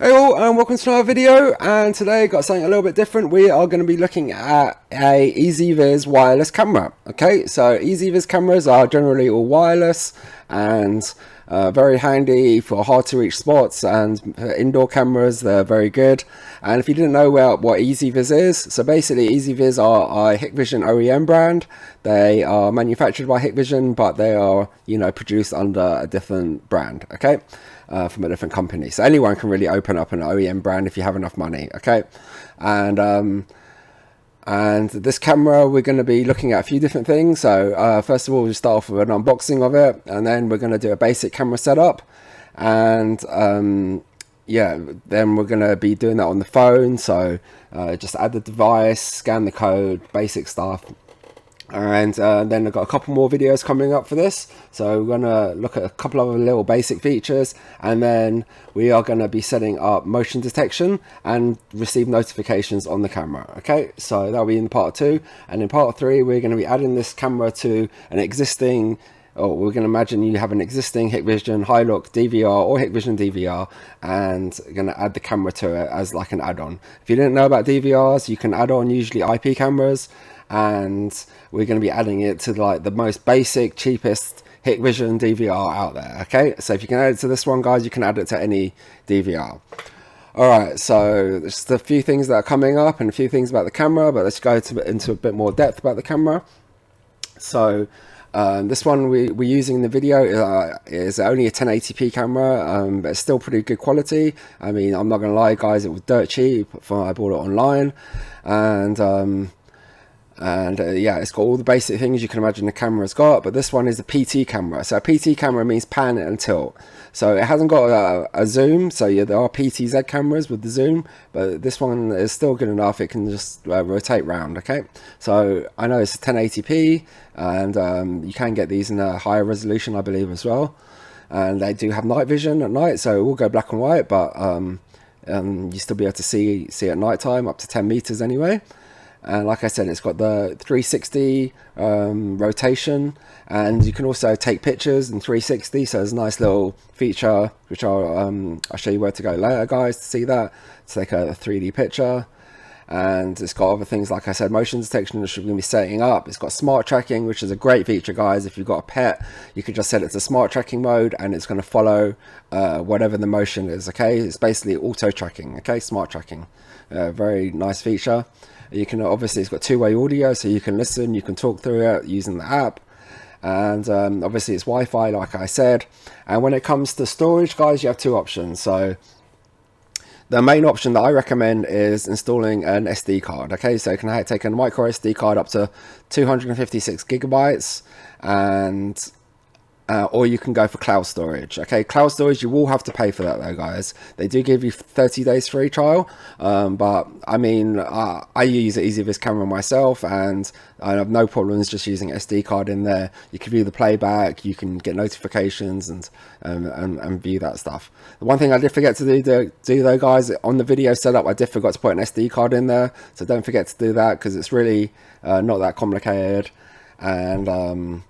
Hey all, and welcome to another video. And today got something a little bit different. We are going to be looking at a EZVIZ wireless camera. Okay, so EZVIZ cameras are generally all wireless and very handy for hard to reach spots, and indoor cameras, they're very good. And if you didn't know what EZVIZ is, so basically EZVIZ are a Hikvision OEM brand. They are manufactured by Hikvision, but they are, produced under a different brand. Okay. From a different company, so anyone can really open up an OEM brand if you have enough money. Okay, and this camera, we're going to be looking at a few different things. So first of all, we'll start off with an unboxing of it, and then we're going to do a basic camera setup, and yeah, then we're going to be doing that on the phone. So just add the device, scan the code, basic stuff. And then I've got a couple more videos coming up for this, so we're going to look at a couple of little basic features, and then we are going to be setting up motion detection and receive notifications on the camera. Okay, so that'll be in part 2, and in part 3 we're going to be adding this camera to an existing, or we're going to imagine you have an existing Hikvision HiLook DVR or Hikvision DVR, and going to add the camera to it as like an add-on. If you didn't know about DVRs, you can add on usually IP cameras, and we're going to be adding it to like the most basic, cheapest Hikvision DVR out there. Okay, so if you can add it to this one, guys, you can add it to any DVR. Alright, so there's a few things that are coming up and a few things about the camera, but let's go into a bit more depth about the camera. So this one we're using in the video is only a 1080p camera, but it's still pretty good quality. I mean, I'm not going to lie, guys, it was dirt cheap. I bought it online, and yeah, it's got all the basic things you can imagine the camera's got, but this one is a PT camera. So a PT camera means pan and tilt. So it hasn't got a zoom. So yeah, there are PTZ cameras with the zoom, but this one is still good enough. It can just rotate round. Okay, so I know it's a 1080p, and you can get these in a higher resolution, I believe, as well. And they do have night vision at night, so it will go black and white, but you still be able to see at night time up to 10 meters anyway. And like I said, it's got the 360 rotation, and you can also take pictures in 360. So there's a nice little feature which I'll show you where to go later, guys, to see that, to take a 3D picture. And it's got other things, like I said, motion detection, which we're going to be setting up. It's got smart tracking, which is a great feature, guys. If you've got a pet, you can just set it to smart tracking mode, and it's going to follow whatever the motion is. Okay, it's basically auto tracking. Okay, smart tracking, very nice feature. You can obviously, it's got two-way audio, so you can listen, you can talk through it using the app, and obviously it's Wi-Fi, like I said. And when it comes to storage, guys, you have two options. So the main option that I recommend is installing an SD card. Okay, so you can take a micro SD card up to 256 gigabytes, and or you can go for cloud storage. Okay, cloud storage, you will have to pay for that though, guys. They do give you 30 days free trial, but I mean, I use an EZVIZ camera myself, and I have no problems just using SD card in there. You can view the playback, you can get notifications, and view that stuff. The one thing I did forget to do though, guys, on the video setup, I did forget to put an SD card in there, so don't forget to do that, because it's really not that complicated. And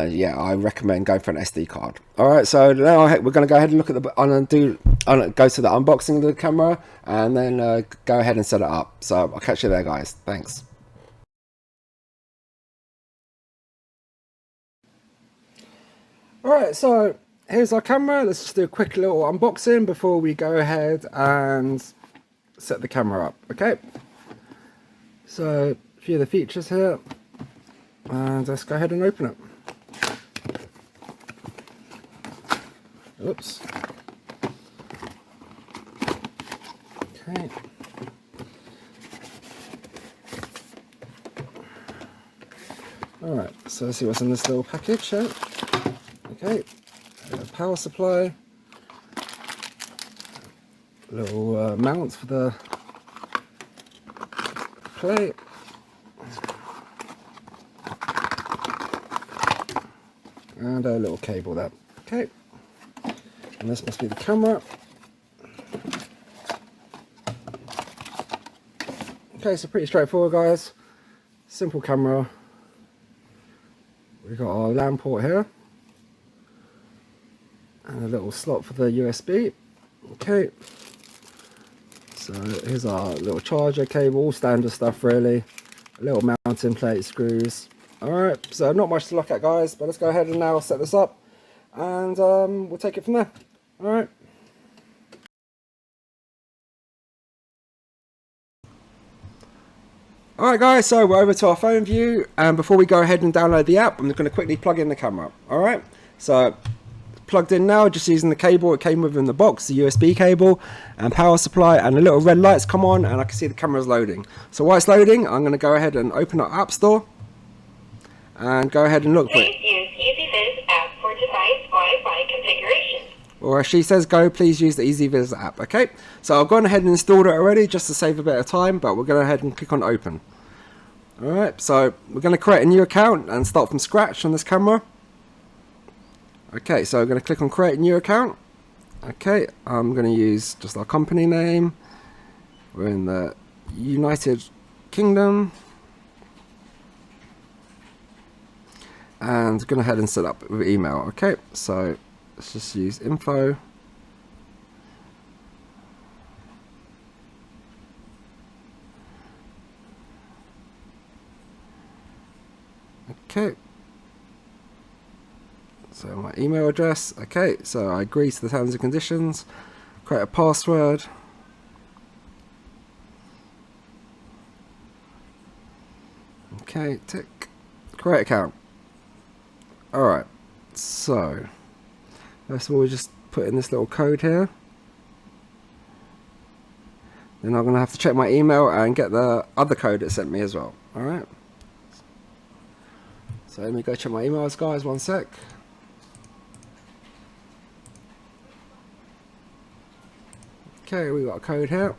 yeah, I recommend going for an SD card. Alright, so now we're going to go ahead and look at go to the unboxing of the camera, and then go ahead and set it up. So I'll catch you there, guys. Thanks. Alright, so here's our camera. Let's just do a quick little unboxing before we go ahead and set the camera up. Okay, so a few of the features here, and let's go ahead and open it. Oops. Okay. Alright, so let's see what's in this little package here. Okay, power supply, little mount for the plate, and a little cable there. Okay. And this must be the camera. Okay, so pretty straightforward, guys. Simple camera. We've got our LAN port here, and a little slot for the USB. Okay, So here's our little charger cable, all standard stuff really. A little mounting plate, screws. Alright, so not much to look at guys, but let's go ahead and now set this up and we'll take it from there. Alright. Alright guys, so we're over to our phone view, and before we go ahead and download the app, I'm just going to quickly plug in the camera. Alright, so plugged in now, just using the cable it came with in the box, the USB cable and power supply, and the little red lights come on and I can see the camera's loading. So while it's loading, I'm going to go ahead and open up App Store and go ahead and look for it. Please use EZVIZ app for device Wi-Fi configuration. Or as she says, go, please use the EZVIZ app. Okay, so I've gone ahead and installed it already just to save a bit of time, but we'll go ahead and click on open. Alright, so we're going to create a new account and start from scratch on this camera. Okay, so I'm going to click on create a new account. Okay, I'm going to use just our company name. We're in the United Kingdom. And going ahead and set up with email. Okay, so let's just use info. Okay. So my email address. Okay, so I agree to the terms and conditions. Create a password. Okay, tick. Create account. Alright, so first of all we just put in this little code here. Then I'm going to have to check my email and get the other code it sent me as well. Alright. So let me go check my emails guys, one sec. Okay, we got a code here.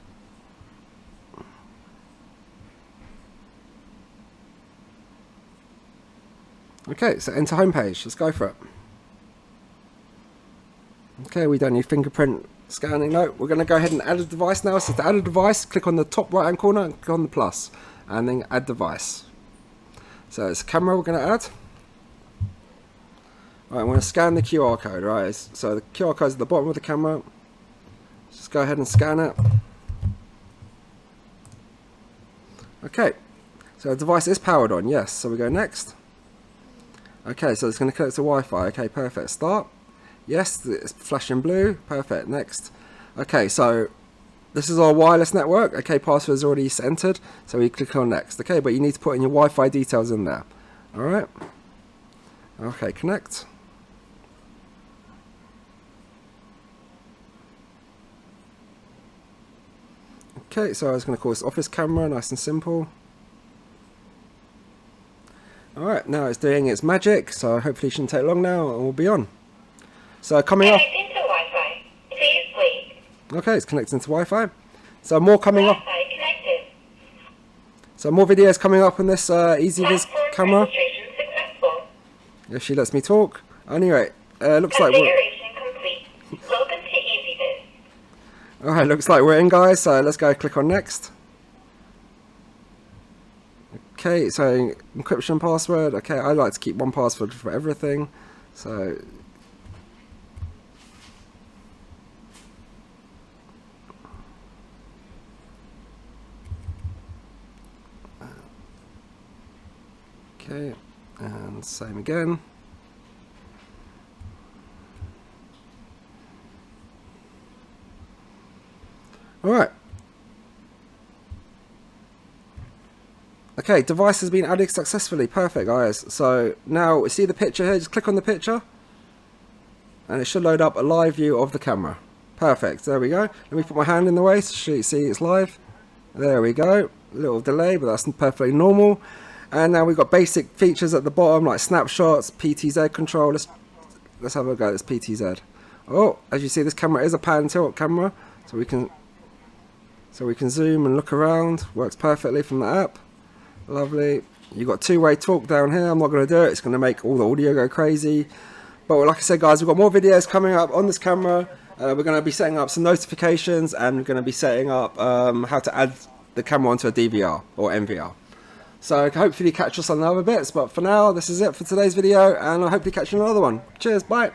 Okay, so enter homepage. Let's go for it. Okay, we don't need fingerprint scanning. No, we're going to go ahead and add a device now. So to add a device, click on the top right hand corner and click on the plus, and then add device. So it's a camera we're going to add. Alright, I'm going to scan the QR code. Right, so the QR code is at the bottom of the camera. Just go ahead and scan it. Okay, so the device is powered on. Yes, so we go next. Okay, so it's going to connect to Wi-Fi. Okay, perfect. Start. Yes, it's flashing blue. Perfect. Next. Okay, so this is our wireless network. Okay, password is already entered, so we click on next. Okay, but you need to put in your Wi-Fi details in there. All right. Okay, connect. Okay, so I was going to call this office camera, nice and simple. Alright, now it's doing its magic, so hopefully it shouldn't take long now and we'll be on. So coming off. Connecting to Wi-Fi. Please wait. Okay, it's connecting to Wi-Fi. So more coming up. Wi-Fi connected. So more videos coming up on this EZVIZ camera. Registration successful. If she lets me talk. Anyway, looks like we're... Configuration complete. Welcome to EZVIZ. Alright, looks like we're in guys, so let's go click on next. Okay, so encryption password. Okay, I like to keep one password for everything. So okay, and same again. All right. Okay, device has been added successfully. Perfect, guys. So now see the picture here. Just click on the picture, and it should load up a live view of the camera. Perfect. There we go. Let me put my hand in the way so you see it's live. There we go. A little delay, but that's perfectly normal. And now we've got basic features at the bottom like snapshots, PTZ control. Let's have a go at this PTZ. Oh, as you see, this camera is a pan tilt camera, so we can zoom and look around. Works perfectly from the app. Lovely. You've got two-way talk down here. I'm not going to do it. It's going to make all the audio go crazy. But like I said, guys, we've got more videos coming up on this camera. We're going to be setting up some notifications, and we're going to be setting up how to add the camera onto a DVR or NVR. So hopefully catch us on the other bits. But for now, this is it for today's video, and I'll hopefully catch you in another one. Cheers. Bye.